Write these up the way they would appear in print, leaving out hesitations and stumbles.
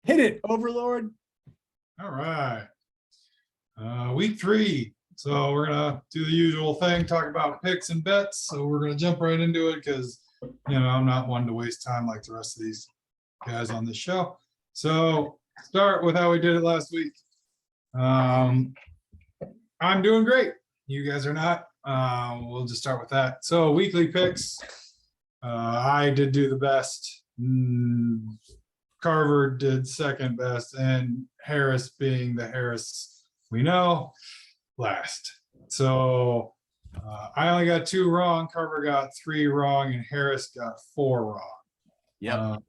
Hit it, Overlord. All right. Week 3. So we're gonna do the usual thing, talk about picks and bets. So we're gonna jump right into it because I'm not one to waste time like the rest of these guys on this show. So start with how we did it last week. I'm doing great. You guys are not. We'll just start with that. So weekly picks. I did do the best. Carver did second best, and Harris, being the Harris we know, last. So I only got 2 wrong. Carver got 3 wrong, and Harris got 4 wrong. Yep.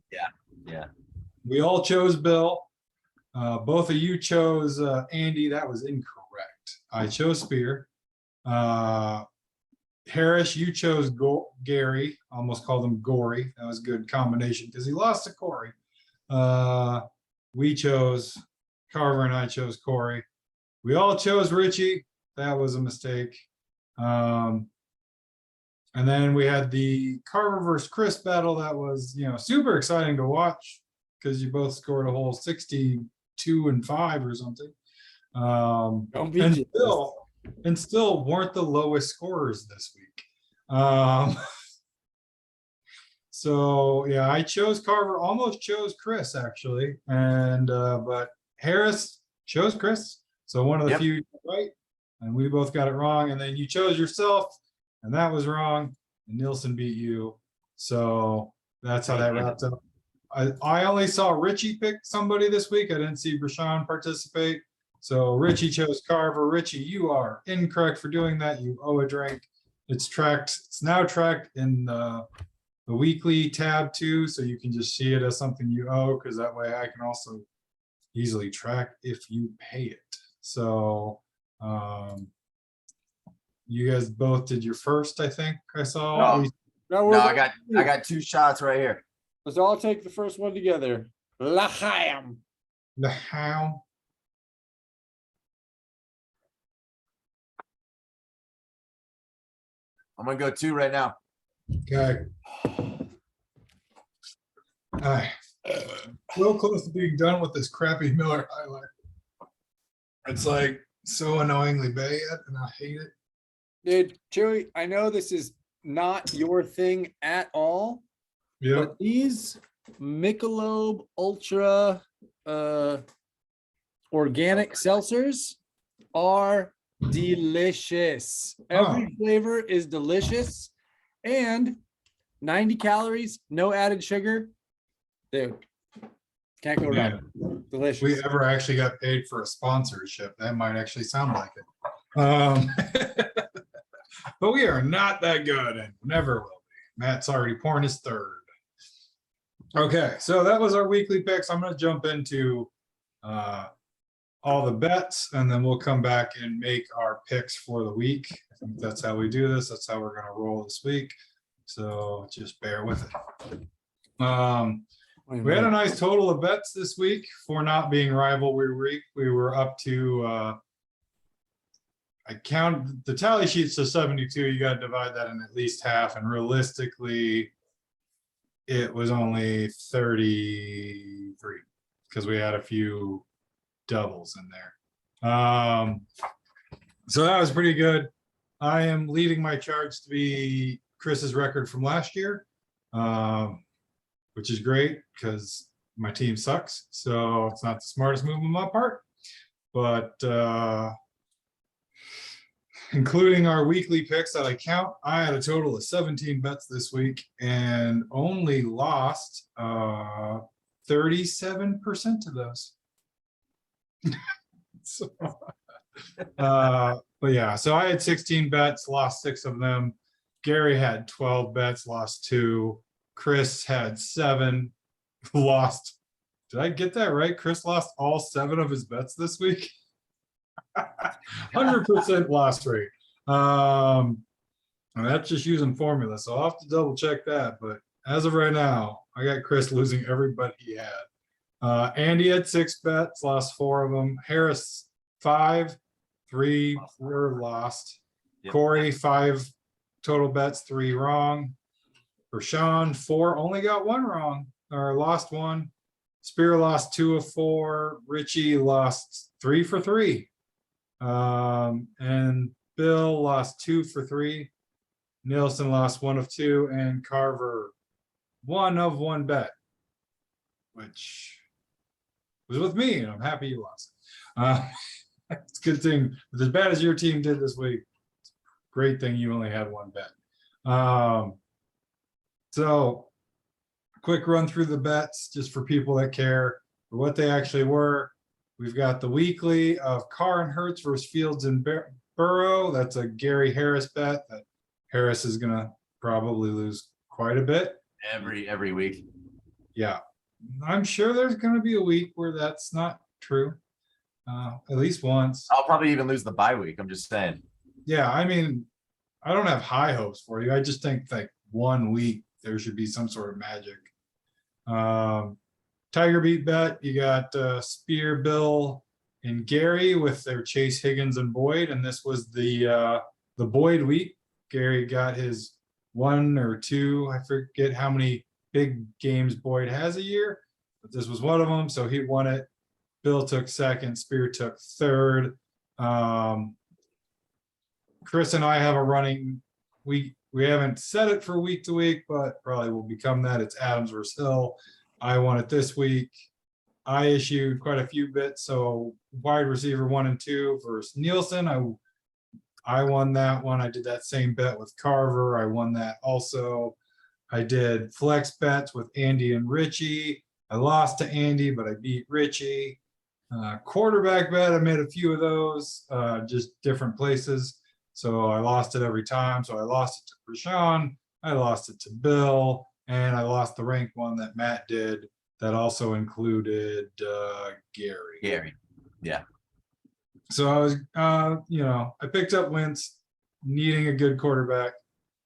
Yeah. We all chose Bill. Both of you chose Andy. That was incorrect. I chose Spear. Harris, you chose Gary. Almost called him Gory. That was a good combination because he lost to Corey. We chose Carver, and I chose Corey. We all chose Richie. That was a mistake. And then we had the Carver versus Chris battle. That was, super exciting to watch because you both scored a whole 62 and 5 or something. And still weren't the lowest scorers this week. So yeah, I chose Carver, almost chose Chris actually, and but Harris chose Chris. So one of the few right, and we both got it wrong. And then you chose yourself, and that was wrong. And Nielsen beat you. So that's how that wrapped up. I only saw Richie pick somebody this week. I didn't see Brashawn participate. So Richie chose Carver. Richie, you are incorrect for doing that. You owe a drink. It's tracked. It's now tracked in the weekly tab too, so you can just see it as something you owe, because that way I can also easily track if you pay it. So you guys both did your first, I think I saw. No, I got 2 shots right here. Let's all take the first one together. L'chaim. The how? I'm gonna go 2 right now. Okay. Real close to being done with this crappy Miller High Life. It's like so annoyingly bad, and I hate it. Dude, Chewy, I know this is not your thing at all. Yeah. But these Michelob Ultra organic seltzers are delicious. Every flavor is delicious, and 90 calories, no added sugar. Dude, can't go wrong. Delicious. We ever actually got paid for a sponsorship, that might actually sound like it. But we are not that good, and never will be. Matt's already pouring his third. Okay, so that was our weekly picks. I'm going to jump into all the bets, and then we'll come back and make our picks for the week. I think that's how we do this. That's how we're going to roll this week. So just bear with it. We had a nice total of bets this week for not being rivalry week. We were up to I count the tally sheets to 72. You got to divide that in at least half, and realistically it was only 33 because we had a few doubles in there. So that was pretty good. I am leading my charge to be Chris's record from last year, which is great because my team sucks. So it's not the smartest move on my part, but including our weekly picks that I count, I had a total of 17 bets this week and only lost 37% of those. So, but yeah, so I had 16 bets, lost 6 of them. Gary had 12 bets, lost 2. Chris had 7, lost. Did I get that right? Chris lost all 7 of his bets this week. 100% loss rate. And that's just using formula, so I'll have to double check that. But as of right now, I got Chris losing every bet he had. Andy had 6 bets, lost 4 of them. Harris 5, 3 were lost. Yep. Corey 5 total bets, 3 wrong. For Sean 4, only got 1 wrong or lost 1. Spear lost 2 of 4. Richie lost 3 for 3. And Bill lost 2 for 3. Nielsen lost 1 of 2, and Carver 1 of 1 bet, which was with me, and I'm happy you lost. It's a good thing. With as bad as your team did this week, great thing you only had 1 bet. So quick run through the bets just for people that care for what they actually were. We've got the weekly of Carr and Hertz versus Fields and Burrow. That's a Gary Harris bet that Harris is gonna probably lose quite a bit. Every week. Yeah, I'm sure there's gonna be a week where that's not true. At least once. I'll probably even lose the bye week. I'm just saying. Yeah, I mean, I don't have high hopes for you. I just think like 1 week there should be some sort of magic. Tiger beat bet. You got Spear, Bill, and Gary with their Chase, Higgins, and Boyd, and this was the Boyd week. Gary got his 1 or 2. I forget how many big games Boyd has a year, but this was one of them, so he won it. Bill took 2nd, Spear took 3rd. Chris and I have a running, we haven't set it for week to week, but probably will become that. It's Adams versus Hill. I won it this week. I issued quite a few bits, so wide receiver 1 and 2 versus Nielsen. I won that one. I did that same bet with Carver. I won that also. I did flex bets with Andy and Richie. I lost to Andy, but I beat Richie. Quarterback bet, I made a few of those, just different places. So I lost it every time. So I lost it to Prashan, I lost it to Bill, and I lost the rank one that Matt did that also included Gary. Gary. Yeah. So I was, I picked up Wentz, needing a good quarterback,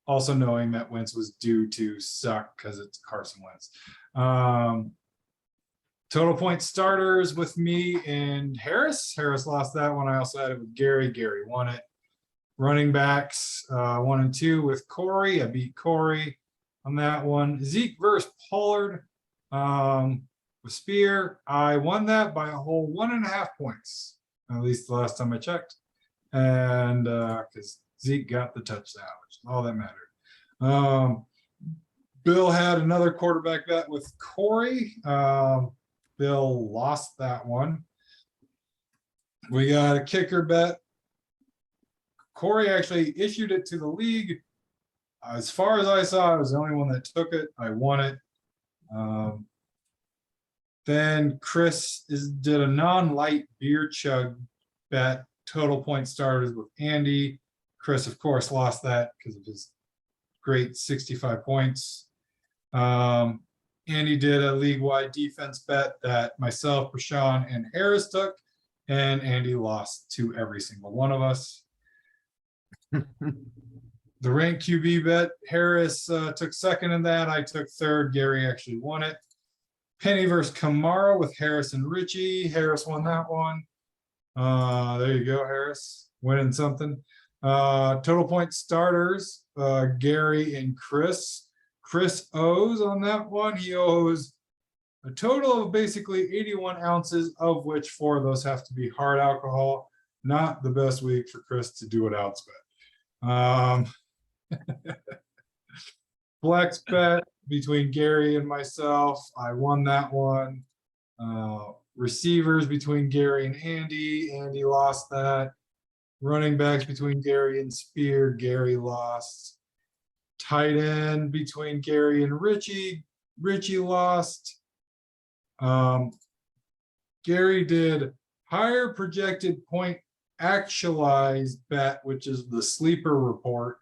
also knowing that Wentz was due to suck because it's Carson Wentz. Total point starters with me and Harris. Harris lost that one. I also had it with Gary. Gary won it. Running backs 1 and 2 with Corey. I beat Corey on that one. Zeke versus Pollard with Spear. I won that by a whole 1.5 points, at least the last time I checked. And because Zeke got the touchdown, which is all that mattered. Bill had another quarterback bet with Corey. Bill lost that one. We got a kicker bet. Corey actually issued it to the league. As far as I saw, I was the only one that took it. I won it. Then Chris did a non-light beer chug bet, total point starters with Andy. Chris, of course, lost that because of his great 65 points. Andy did a league-wide defense bet that myself, Prashan, and Harris took, and Andy lost to every single one of us. The ranked QB bet, Harris took 2nd in that. I took 3rd. Gary actually won it. Penny versus Kamara with Harris and Richie. Harris won that one. There you go, Harris, winning something. Total point starters, Gary and Chris. Chris owes on that one. He owes a total of basically 81 ounces, of which 4 of those have to be hard alcohol. Not the best week for Chris to do an ounce bet. Flex bet between Gary and myself. I won that one. Receivers between Gary and Andy. Andy lost that. Running backs between Gary and Spear. Gary lost. Tight end between Gary and Richie. Richie lost. Gary did higher projected point actualized bet, which is the sleeper report.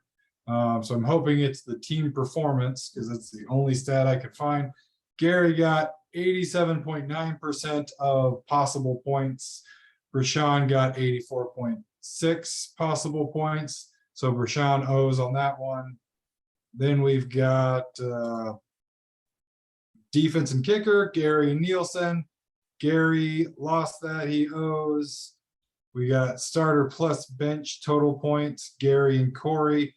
So I'm hoping it's the team performance because it's the only stat I could find. Gary got 87.9% of possible points. Rashawn got 84.6 possible points. So Rashawn owes on that one. Then we've got defense and kicker, Gary and Nielsen. Gary lost that, he owes. We got starter plus bench total points, Gary and Corey.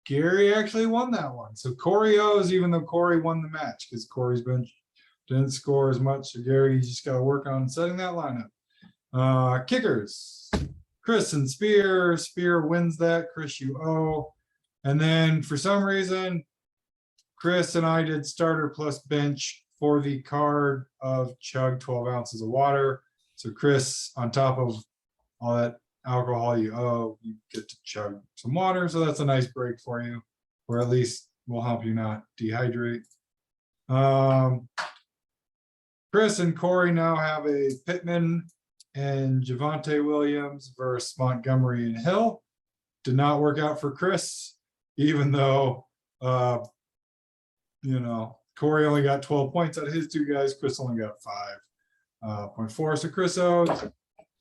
Gary actually won that one. So Corey owes, even though Corey won the match, because Corey's bench didn't score as much. So Gary, you just gotta work on setting that lineup. Kickers, Chris and Spear. Spear wins that. Chris, you owe. And then for some reason, Chris and I did starter plus bench for the card of chug 12 ounces of water. So Chris, on top of all that alcohol you owe, you get to chug some water. So that's a nice break for you, or at least will help you not dehydrate. Chris and Corey now have a Pittman and Javante Williams versus Montgomery and Hill. Did not work out for Chris, even though, Corey only got 12 points out of his two guys. Chris only got 5.4. So Chris owes.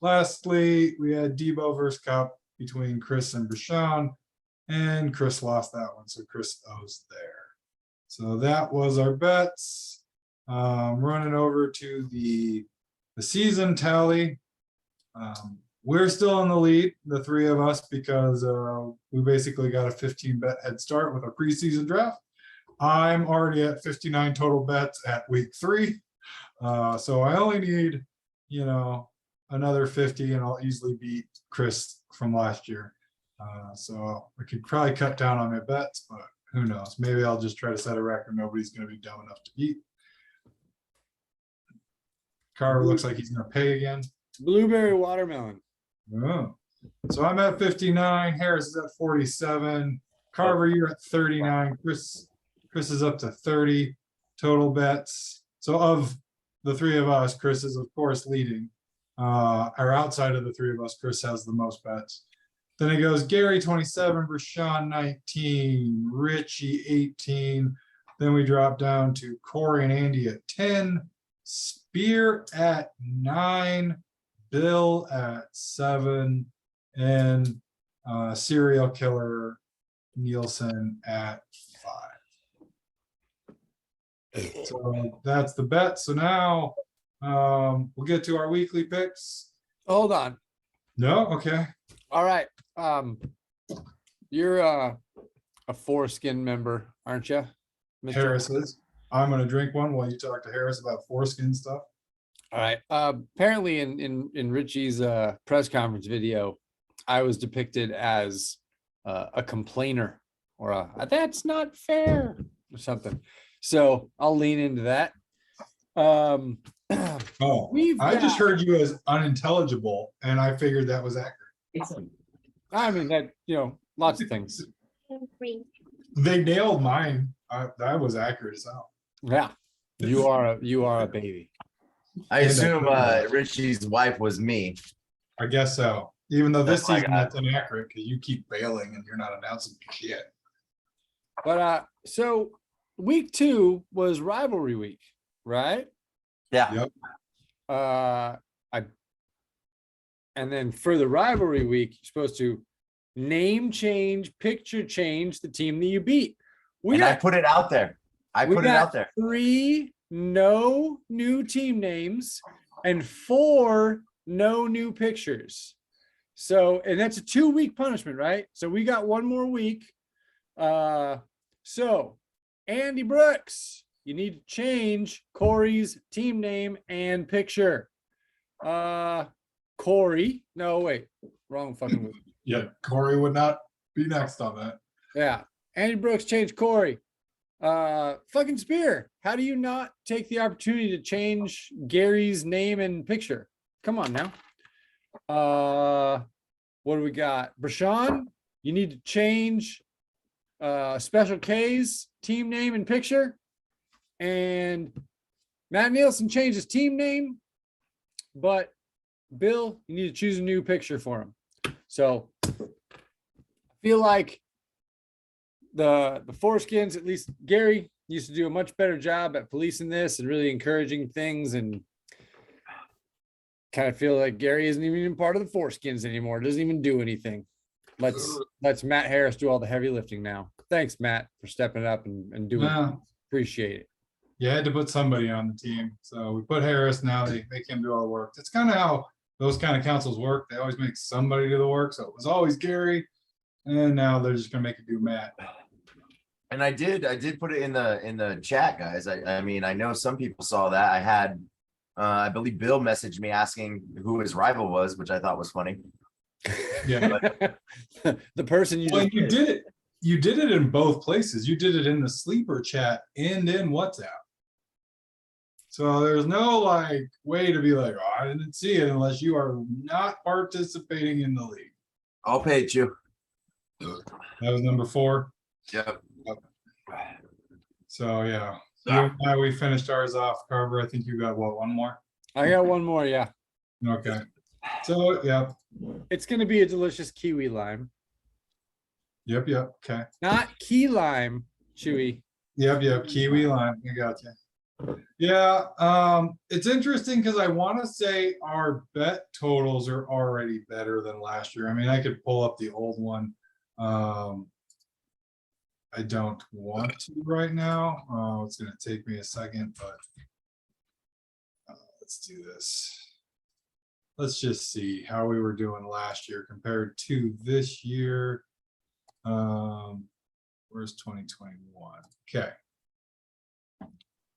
Lastly, we had Debo versus Cup between Chris and Brashawn, and Chris lost that one. So Chris owes there. So that was our bets. Running over to the season tally. We're still in the lead, the three of us, because we basically got a 15 bet head start with our preseason draft. I'm already at 59 total bets at week 3. So I only need, another 50 and I'll easily beat Chris from last year. So I could probably cut down on my bets, but who knows? Maybe I'll just try to set a record nobody's going to be dumb enough to beat. Carver looks like he's going to pay again. Blueberry watermelon. Oh. So I'm at 59. Harris is at 47. Carver, you're at 39. Chris is up to 30 total bets. So of the three of us, Chris is of course leading. Or outside of the three of us, Chris has the most bets. Then it goes Gary 27, Rashawn 19, Richie 18. Then we drop down to Corey and Andy at 10, Spear at 9, Bill at 7, and serial killer Nielsen at 5. So that's the bet. So now we'll get to our weekly picks. Hold on. No, okay. All right. You're a foreskin member, aren't you? Mr. Harris is. I'm gonna drink one while you talk to Harris about foreskin stuff. All right. Apparently in Richie's press conference video, I was depicted as a complainer or that's not fair or something. So I'll lean into that. Oh, I just got- heard you as unintelligible, and I figured that was accurate. I mean that, lots of things. They nailed mine. That was accurate as hell. Yeah. You are a baby. I assume Richie's wife was me. I guess so. Even though this That's like season that's inaccurate because you keep bailing and you're not announcing shit. But so week 2 was rivalry week, right? Yeah. Yep. And then for the rivalry week, you're supposed to name change, picture change the team that you beat. And I put it out there. I we put it got out there. 3 no new team names and 4 no new pictures. So, and that's a 2-week punishment, right? So we got one more week. So Andy Brooks, you need to change Corey's team name and picture. Corey, no, wait, wrong fucking week. Yeah, Corey would not be next on that. Yeah, Andy Brooks changed Corey. Fucking Spear, how do you not take the opportunity to change Gary's name and picture? Come on now. What do we got? Brashawn, you need to change Special K's team name and picture. And Matt Nielsen changed his team name, but Bill, you need to choose a new picture for him. So I feel like the foreskins, at least Gary used to do a much better job at policing this and really encouraging things, and kind of feel like Gary isn't even part of the foreskins anymore. Doesn't even do anything. Let's Matt Harris do all the heavy lifting now. Thanks, Matt, for stepping up and doing Yeah. it. Appreciate it. You had to put somebody on the team. So we put Harris, now they make him do all the work. That's kind of how those kind of councils work. They always make somebody do the work. So it was always Gary. And now they're just gonna make it do Matt. And I did put it in the chat, guys. I mean, I know some people saw that. I had, I believe Bill messaged me asking who his rival was, which I thought was funny. Yeah. The person you Well, just you did it. You did it in both places. You did it in the sleeper chat and in WhatsApp. So there's no like way to be like, oh, I didn't see it unless you are not participating in the league. I'll pay it you. That was number 4. Yep. So yeah, you and I, we finished ours off. Carver, I think you got what, one more? I got one more, yeah. Okay. So yeah, It's gonna be a delicious kiwi lime. yep. Okay. Not key lime, Chewy. Yep. Kiwi lime. I got you. Yeah, it's interesting because I want to say our bet totals are already better than last year. I mean, I could pull up the old one. I don't want to right now. Oh, it's going to take me a second, but let's do this. Let's just see how we were doing last year compared to this year. Where's 2021? Okay.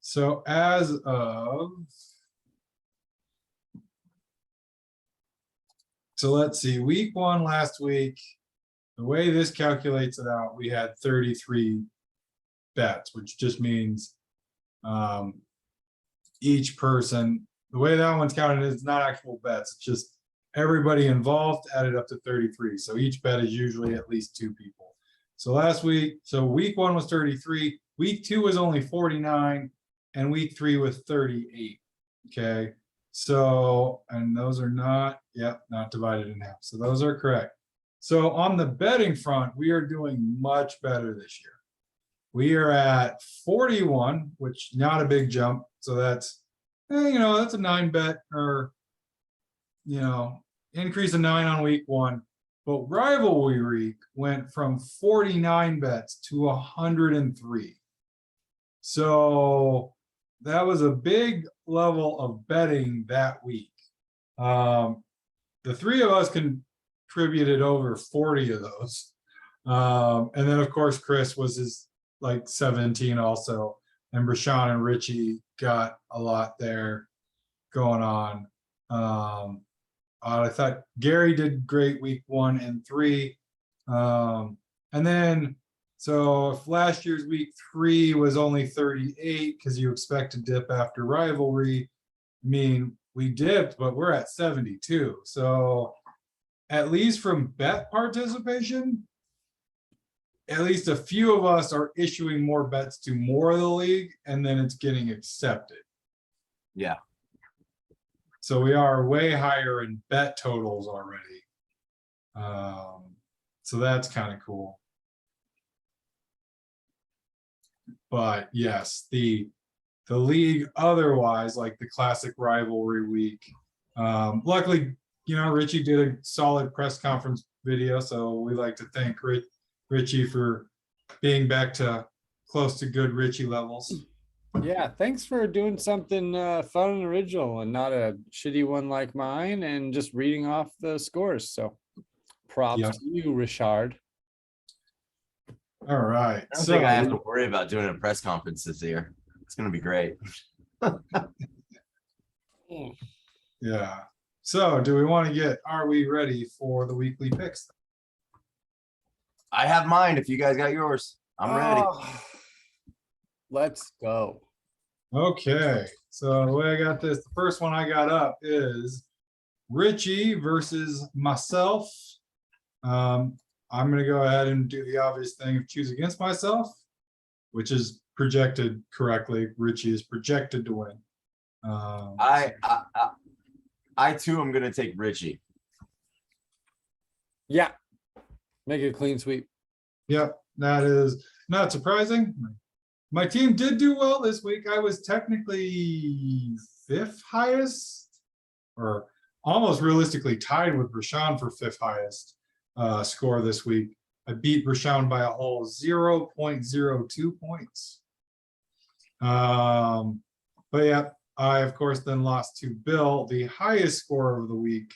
So as of, so let's see, week 1 last week, the way this calculates it out, we had 33 bets, which just means each person, the way that one's counted is not actual bets, it's just everybody involved added up to 33. So each bet is usually at least 2 people. So last week, so week 1 was 33, week 2 was only 49, and week 3 was 38. Okay, so, and those are not, yep, not divided in half. So those are correct. So on the betting front, we are doing much better this year. We are at 41, which not a big jump. So that's, that's a 9 bet or, increase of 9 on week 1. But rivalry week went from 49 bets to 103. So that was a big level of betting that week. The 3 of us contributed over 40 of those. And then of course, Chris was his like 17 also. And Brashawn and Richie got a lot there going on. I thought Gary did great week 1 and 3. And then, so if last year's week 3 was only 38, because you expect to dip after rivalry, I mean, we dipped, but we're at 72. So at least from bet participation, at least a few of us are issuing more bets to more of the league, and then it's getting accepted. Yeah. So we are way higher in bet totals already. So that's kind of cool. But yes, the league otherwise, like the classic rivalry week. Luckily, Richie did a solid press conference video, so we like to thank Richie for being back to close to good Richie levels. Yeah, thanks for doing something fun and original and not a shitty one like mine and just reading off the scores. So props Yep. to you, Richard. All right. I don't think I have to worry about doing a press conference this year. It's going to be great. Yeah. So do we want to are we ready for the weekly picks? I have mine. If you guys got yours, I'm ready. Let's go. Okay. So the way I got this, the first one I got up is Richie versus myself. I'm going to go ahead and do the obvious thing of choose against myself, which is projected correctly. Richie is projected to win. I too am going to take Richie. Yeah. Make it a clean sweep. Yep, that is not surprising. My team did do well this week. I was technically 5th highest, or almost realistically tied with Brashawn for 5th highest score this week. I beat Brashawn by a whole 0.02 points. But yeah, I of course then lost to Bill, the highest score of the week,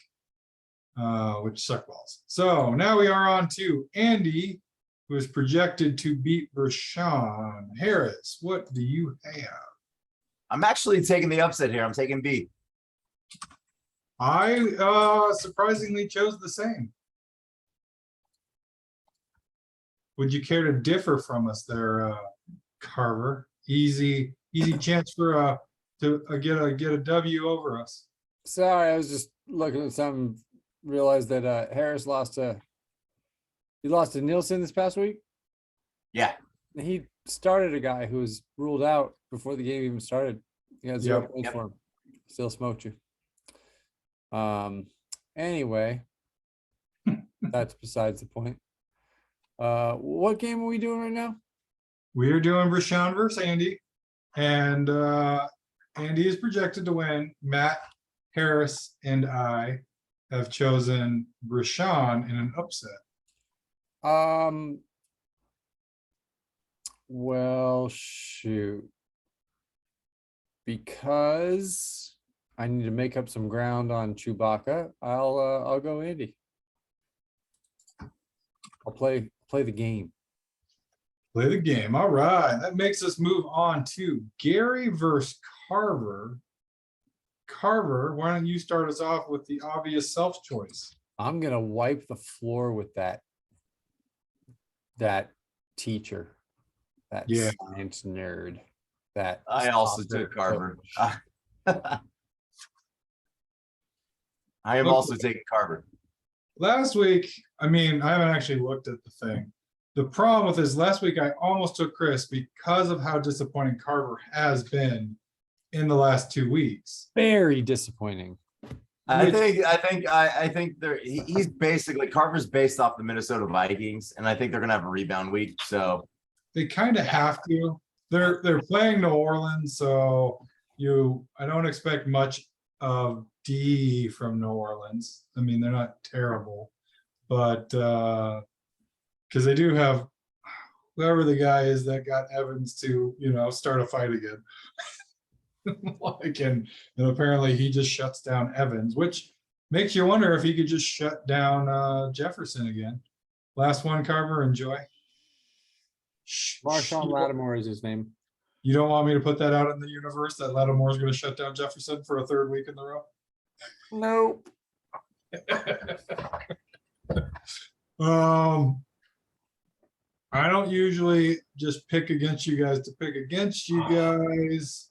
which sucked balls. So now we are on to Andy, who is projected to beat Rashawn. Harris, what do you have? I'm actually taking the upset here. I'm taking B. I surprisingly chose the same. Would you care to differ from us there, Carver? Easy chance for to get a W over us. Sorry, I was just looking at something, realized that Harris lost to Nielsen this past week. Yeah. He started a guy who was ruled out before the game even started. He had 0 Yep. points for him. Still smoked you. Anyway, that's besides the point. What game are we doing right now? We are doing Rashawn versus Andy, and Andy is projected to win. Matt, Harris, and I have chosen Rashawn in an upset. Well, shoot. Because I need to make up some ground on Chewbacca, I'll go Andy. I'll play the game. Play the game. All right. That makes us move on to Gary versus Carver. Carver, why don't you start us off with the obvious self choice? I'm gonna wipe the floor with that teacher, that Yeah. science nerd. That I also soccer took Carver. coach. I am Okay. also taking Carver. Last week, I mean, I haven't actually looked at the thing. The problem with this last week, I almost took Chris because of how disappointing Carver has been in the last 2 weeks. Very disappointing. I Which- think he's basically Carver's based off the Minnesota Vikings, and I think they're gonna have a rebound week. So They kind of have to. They're playing New Orleans, so I don't expect much of D from New Orleans. I mean, they're not terrible, but because they do have whoever the guy is that got Evans to start a fight again. and apparently he just shuts down Evans, which makes you wonder if he could just shut down Jefferson again. Last one, Carver, enjoy. Marshawn Lattimore is his name. You don't want me to put that out in the universe that Lattimore is going to shut down Jefferson for a third week in the row? Nope. I don't usually just pick against you guys to pick against you guys.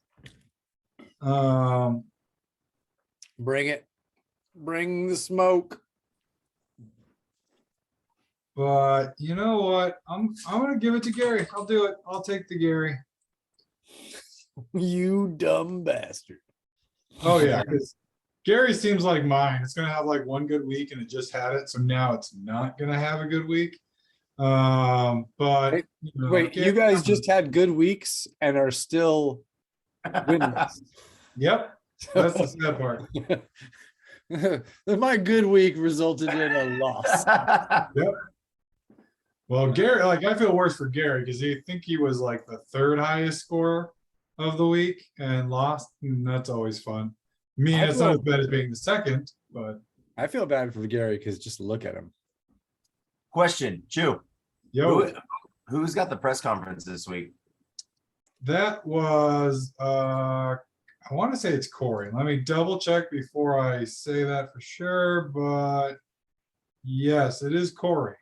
Bring it. Bring the smoke. But you know what? I'm gonna give it to Gary. I'll do it. I'll take the Gary. You dumb bastard. Oh yeah, because Gary seems like mine. It's gonna have like one good week and it just had it, so now it's not gonna have a good week. But Wait, Wait, you guys just had good weeks and are still winless. Yep, that's the sad part. My good week resulted in a loss. Well, Gary, like I feel worse for Gary because I think he was like the third highest scorer of the week and lost, and that's always fun. I mean, it's not as bad as being the second, but I feel bad for Gary because just look at him. Question, Chew. yo, Who's got the press conference this week? that was I want to say it's Corey. Let me double check before I say that for sure, but yes, it is Corey,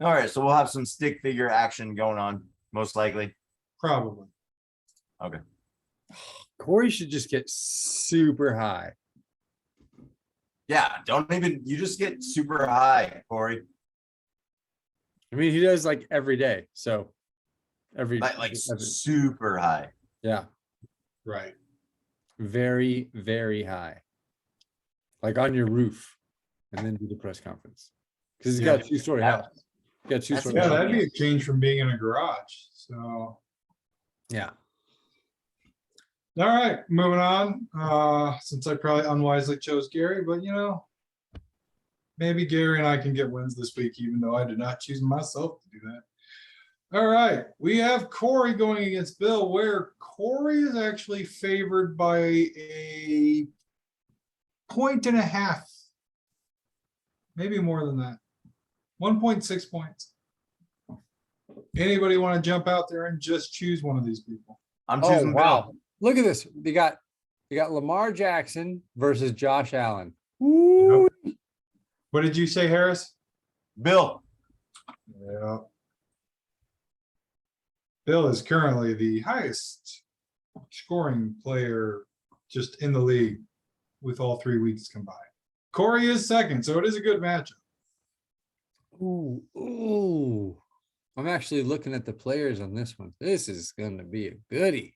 All right, so we'll have some stick figure action going on, most likely. probably. Corey should just get super high. Yeah, you just get super high, Corey. I mean, he does like every day. So Like super high. yeah, Right. very, very high. Like on your roof and then do the press conference. Because he's got a 2-story Yeah. house. He's got a 2-story Yeah, house. that'd be a change from being in a garage. So, Yeah. all right, moving on. Since I probably unwisely chose Gary, but maybe Gary and I can get wins this week, even though I did not choose myself to do that. All right, we have Corey going against Bill, where Corey is actually favored by a 1.5 points. Maybe more than that. 1.6 points. Anybody want to jump out there and just choose one of these people? I'm Oh, choosing wow. Bill. Look at this. They got Lamar Jackson versus Josh Allen. Ooh. What did you say, Harris? Bill. Yeah. Bill is currently the highest scoring player just in the league with all 3 weeks combined. Corey is second, so it is a good matchup. Ooh, ooh. I'm actually looking at the players on this one. This is gonna be a goodie.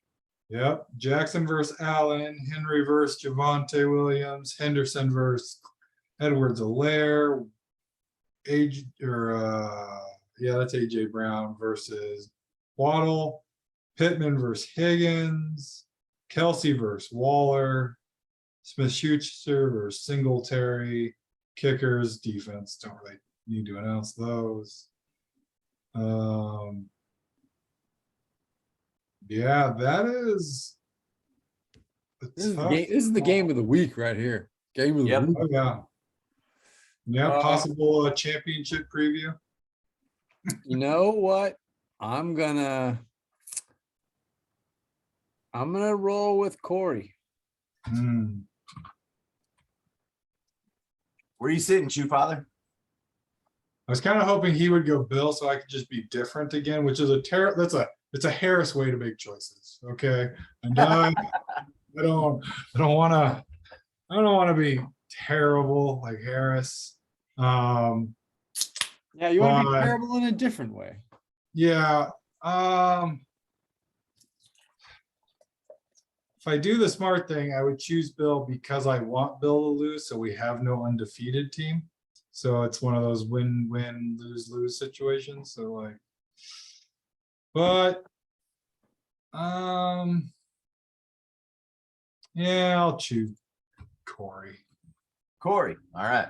Yep. Jackson versus Allen, Henry versus Javante Williams, Henderson versus Edwards-Alaire, that's AJ Brown versus Waddle, Pittman versus Higgins, Kelsey versus Waller, Smith-Schuster versus Singletary, kickers, defense, don't really need to announce those. Yeah, that is. a This is the tough game. This is the game call. of the week right here. Game of the Yep. week. Oh, yeah. Yeah, Uh, possible championship preview. You know what? I'm gonna roll with Corey. Hmm. Where you sitting, Shoe Father? I was kind of hoping he would go Bill so I could just be different again, which is it's a Harris way to make choices. Okay. And I don't want to be terrible like Harris. Yeah, you want to be But- terrible in a different way. Yeah. If I do the smart thing, I would choose Bill because I want Bill to lose, so we have no undefeated team. So it's one of those win-win, lose-lose situations. So like, but yeah, I'll choose Corey. Corey. All right.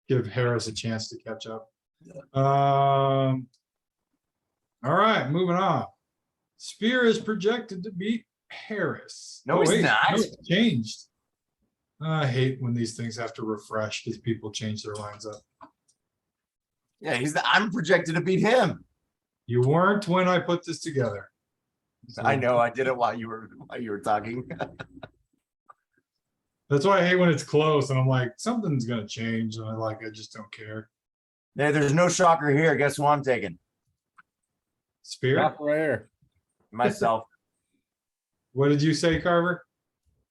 Give Harris a chance to catch up. All right, moving on. Spear is projected to beat Harris. No, he's wait, not. it's changed. I hate when these things have to refresh because people change their lines up. Yeah, I'm projected to beat him. You weren't when I put this together. I know. I did it while you were talking. That's why I hate when it's close and I'm like, something's gonna change. And I just don't care. Yeah, there's no shocker here. Guess who I'm taking? Spear, Rock right here. Myself. what did you say, Carver?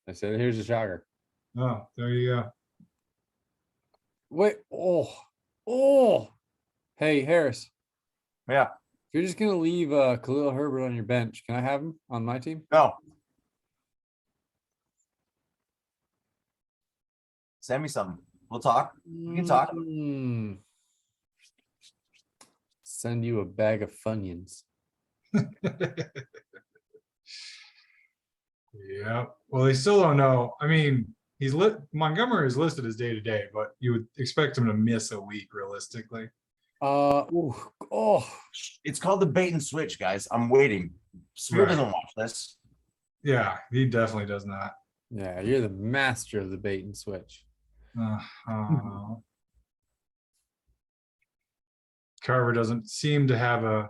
I said, here's a shocker. Oh, there you go. Wait, oh. Hey, Harris, Yeah. if you're just gonna leave Khalil Herbert on your bench, can I have him on my team? No. Send me something. We'll talk. We can talk. Send you a bag of Funyuns. Yeah, well, they still don't know. I mean, Montgomery is listed as day-to-day, but you would expect him to miss a week realistically. Oh, It's called the bait and switch, guys. I'm waiting. Spear Right. doesn't watch this. Yeah, he definitely does not. yeah, you're the master of the bait and switch. Uh, Carver doesn't seem to have a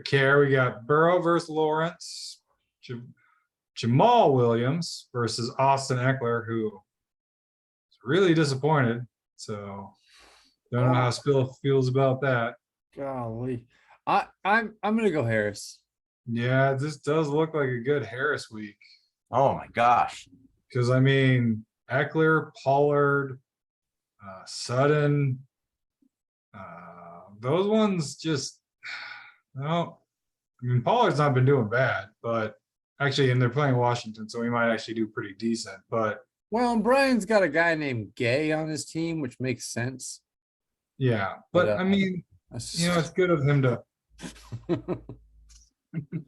care. We got Burrow versus Lawrence, Jamal Williams versus Austin Eckler, who is really disappointed. So don't know how Spill feels about that. Golly, I'm gonna go Harris. Yeah, this does look like a good Harris week. Oh my gosh. Because I mean, Eckler, Pollard, Sutton, those ones just no. I mean, Pollard's not been doing bad, but actually, and they're playing Washington, so he might actually do pretty decent. But Well, and Brian's got a guy named Gay on his team, which makes sense. yeah, But, but I mean, That's you know, it's good of him to.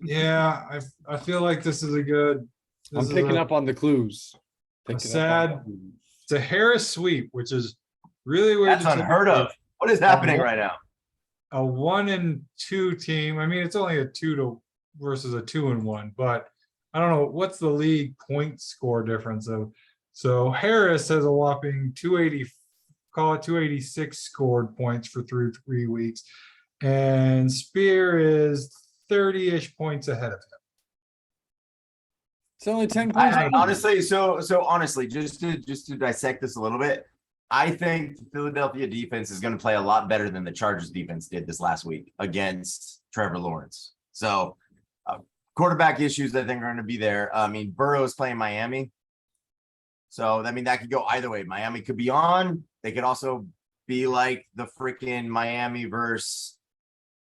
Yeah, I feel like this is a good. I'm This is picking a, up on the clues. Picking up on sad- the clues. It's a Harris sweep, which is really weird. That's to unheard typically- of. What is happening right now? A 1-2 team. I mean, it's only a 2 versus a 2-1, but I don't know what's the league point score difference of. So Harris has a whopping 280, call it 286 scored points for through 3 weeks. And Spear is 30-ish points ahead of him. It's only 10 points. I honestly, so honestly, just to dissect this a little bit, I think the Philadelphia defense is going to play a lot better than the Chargers defense did this last week against Trevor Lawrence. So quarterback issues, I think, are going to be there. I mean, Burrow is playing Miami. So, I mean, that could go either way. Miami could be on. They could also be like the freaking Miami versus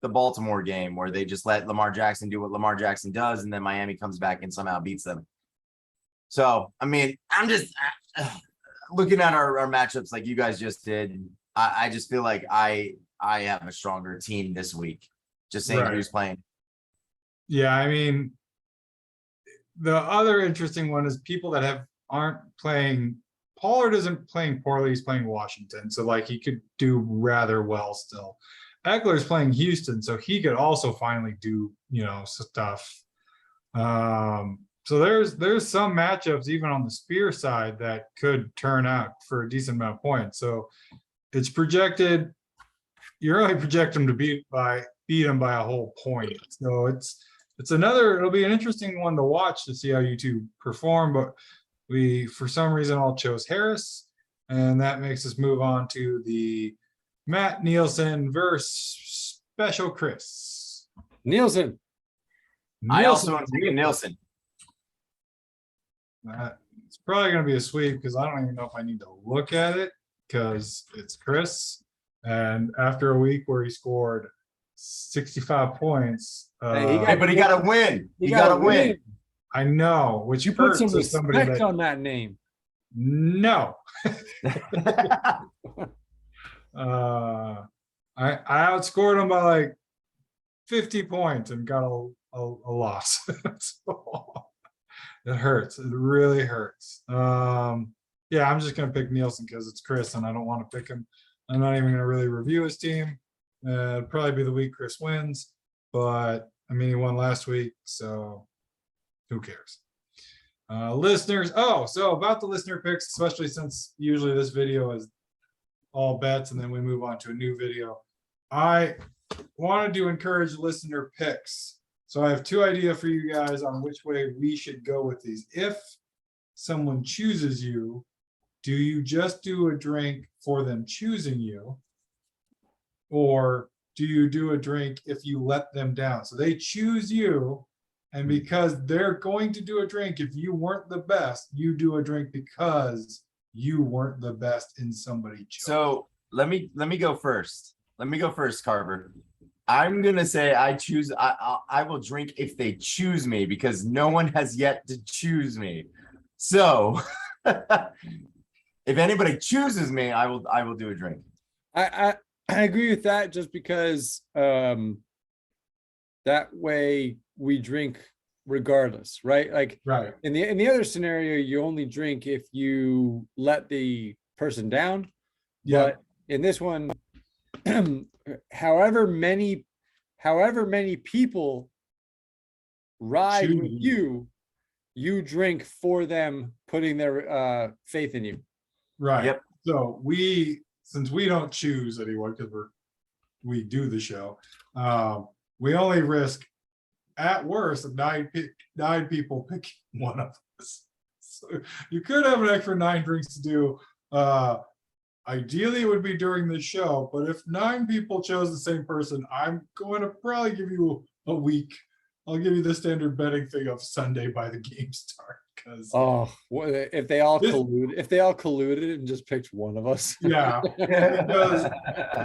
the Baltimore game where they just let Lamar Jackson do what Lamar Jackson does, and then Miami comes back and somehow beats them. So, I mean, I'm just looking at our matchups like you guys just did. I just feel like I have a stronger team this week. Just saying Right. who's playing. Yeah, I mean, the other interesting one is people that aren't playing. Pollard isn't playing poorly. He's playing Washington, so like he could do rather well still. Eckler's playing Houston, so he could also finally do stuff. So there's some matchups even on the Spear side that could turn out for a decent amount of points. So it's projected. You really project them to beat them by a whole point. So it'll be an interesting one to watch to see how you two perform. But we, for some reason, all chose Harris, and that makes us move on to the Matt Nielsen versus Special Chris. Nielsen. I also am taking Nielsen. It's probably going to be a sweep because I don't even know if I need to look at it because it's Chris. And after a week where he scored 65 points, Hey, but he got to win. You He got to win. I know, which You put some hurts as somebody respect that on that name. no. I outscored him by like 50 points and got a loss. So, it hurts. It really hurts. Yeah, I'm just gonna pick Nielsen because it's Chris and I don't want to pick him. I'm not even gonna really review his team. It'd probably be the week Chris wins, but I mean he won last week, so who cares? Listeners, so about the listener picks, especially since usually this video is all bets and then we move on to a new video. I wanted to encourage listener picks. So I have two ideas for you guys on which way we should go with these. If someone chooses you, do you just do a drink for them choosing you? Or do you do a drink if you let them down? So they choose you, and because they're going to do a drink, if you weren't the best, you do a drink because you weren't the best in somebody chose. So let me go first. Let me go first, Carver. I'm gonna say I will drink if they choose me because no one has yet to choose me. So if anybody chooses me, I will do a drink. I agree with that just because that way we drink regardless, right? Like Right. in the other scenario, you only drink if you let the person down. Yeah. But in this one, however many people ride Choose with you. you drink for them, putting their faith in you. Right. Yep. So since we don't choose anyone because we do the show, we only risk at worst nine people picking one of us. So you could have an extra 9 drinks to do. Ideally, it would be during the show, but if 9 people chose the same person, I'm going to probably give you a week. I'll give you the standard betting thing of Sunday by the game start because If they all This- colluded and just picked one of us. yeah, because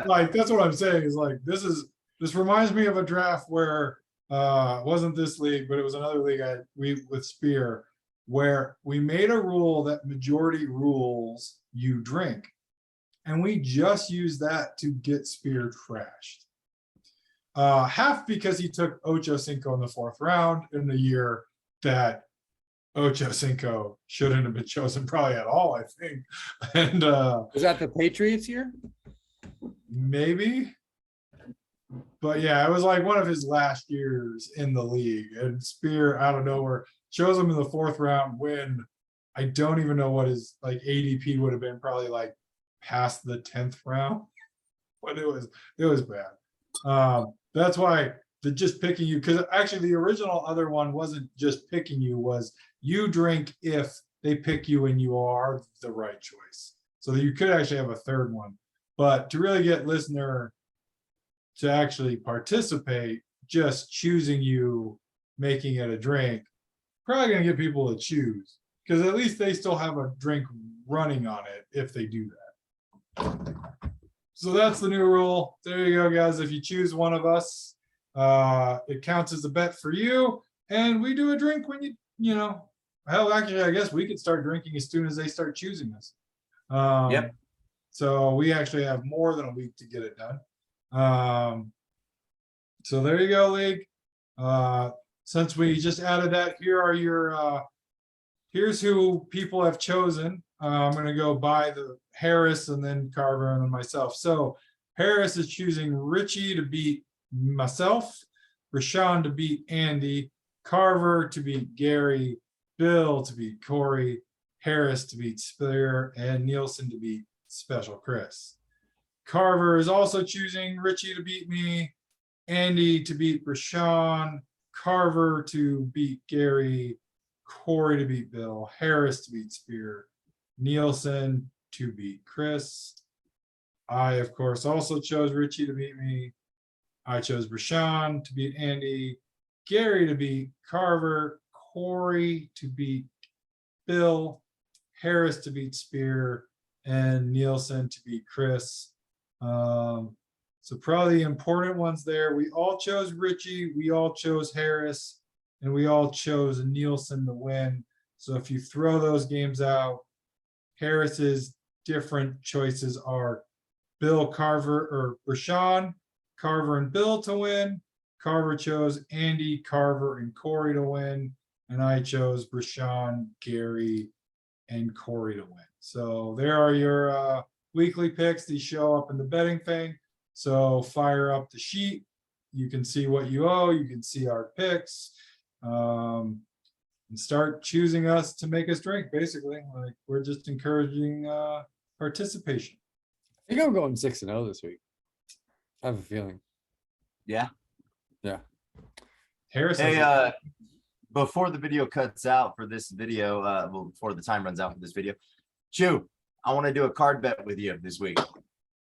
like that's what I'm saying is like this reminds me of a draft where it wasn't this league, but it was another league with Spear where we made a rule that majority rules you drink. And we just used that to get Spear trashed. Half because he took Ocho Cinco in the 4th round in the year that Ocho Cinco shouldn't have been chosen probably at all, I think. And Was that the Patriots year? maybe. But yeah, it was like one of his last years in the league. And Spear out of nowhere chose him in the 4th round when I don't even know what his like ADP would have been, probably like past the 10th round. But it was bad. That's why the just picking you, because actually the original other one wasn't just picking you, was you drink if they pick you and you are the right choice. So that you could actually have a third one. But to really get listener to actually participate, just choosing you, making it a drink, probably gonna get people to choose. Because at least they still have a drink running on it if they do that. So that's the new rule. There you go, guys. If you choose one of us, it counts as a bet for you. And we do a drink when hell, actually, I guess we could start drinking as soon as they start choosing us. Yep. So we actually have more than a week to get it done. So there you go, League. Since we just added that, here are your, here's who people have chosen. I'm going to go by the Harris and then Carver and then myself. So Harris is choosing Richie to beat myself, Rashawn to beat Andy, Carver to beat Gary, Bill to beat Corey, Harris to beat Spear, and Nielsen to beat Special Chris. Carver is also choosing Richie to beat me, Andy to beat Rashawn, Carver to beat Gary, Corey to beat Bill, Harris to beat Spear, Nielsen to beat Chris. I, of course, also chose Richie to beat me. I chose Rashawn to beat Andy, Gary to beat Carver, Corey to beat Bill, Harris to beat Spear, and Nielsen to beat Chris. So probably the important ones there. We all chose Richie, we all chose Harris, and we all chose Nielsen to win. So if you throw those games out, Harris's different choices are Bill, Carver, or Rashawn, Carver, and Bill to win. Carver chose Andy, Carver, and Corey to win. And I chose Rashawn, Gary, and Corey to win. So there are your weekly picks. These show up in the betting thing. So fire up the sheet. You can see what you owe. You can see our picks. And start choosing us to make us drink, basically. Like, we're just encouraging participation. I think I'm going 6-0 this week. I have a feeling. Yeah. Harris. Hey, before the video cuts out for this video, well, before the time runs out for this video, Chew, I want to do a card bet with you this week.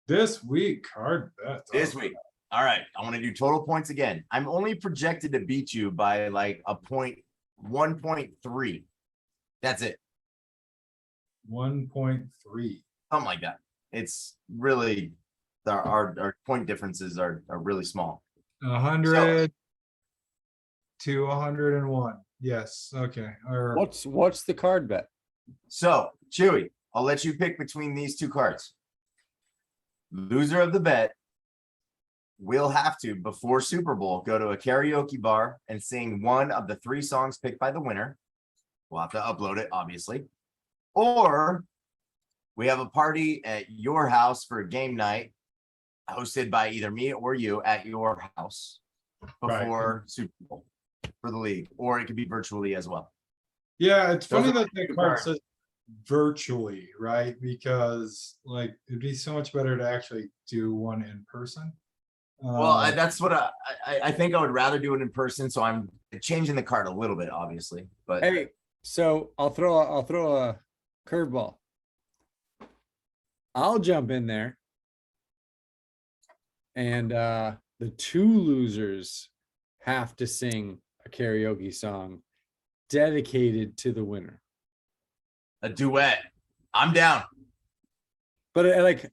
This week, card bet. This week. All right. I want to do total points again. I'm only projected to beat you by like a point, 1.3. That's it. 1.3. Something like that. It's really, our point differences are really small. 100 to 101. Yes. Okay. Or What's the card bet? So, Chewy, I'll let you pick between these two cards. Loser of the bet will have to, before Super Bowl, go to a karaoke bar and sing one of the 3 songs picked by the winner. We'll have to upload it, obviously. Or we have a party at your house for a game night hosted by either me or you at your house before Super Bowl for the league, or it could be virtually as well. yeah, it's Those funny are that the two card cards. says virtually, right? Because like it'd be so much better to actually do one in person. Well, that's what I think I would rather do it in person. So I'm changing the card a little bit, obviously, but Hey, so I'll throw a curveball. I'll jump in there. And the 2 losers have to sing a karaoke song dedicated to the winner. a duet. I'm down. But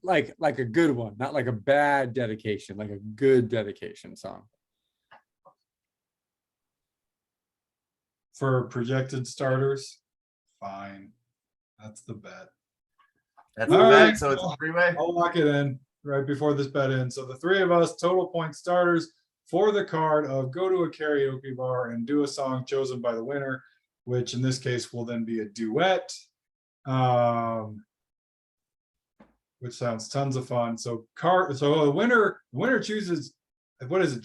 like a good one, not like a bad dedication, like a good dedication song. For projected starters, fine. That's the bet. That's the All bet. right, So it's a well, 3-way. I'll lock it in right before this bet ends. So the 3 of us, total point starters for the card of go to a karaoke bar and do a song chosen by the winner, which in this case will then be a duet. Which sounds tons of fun. So the winner chooses, what is it?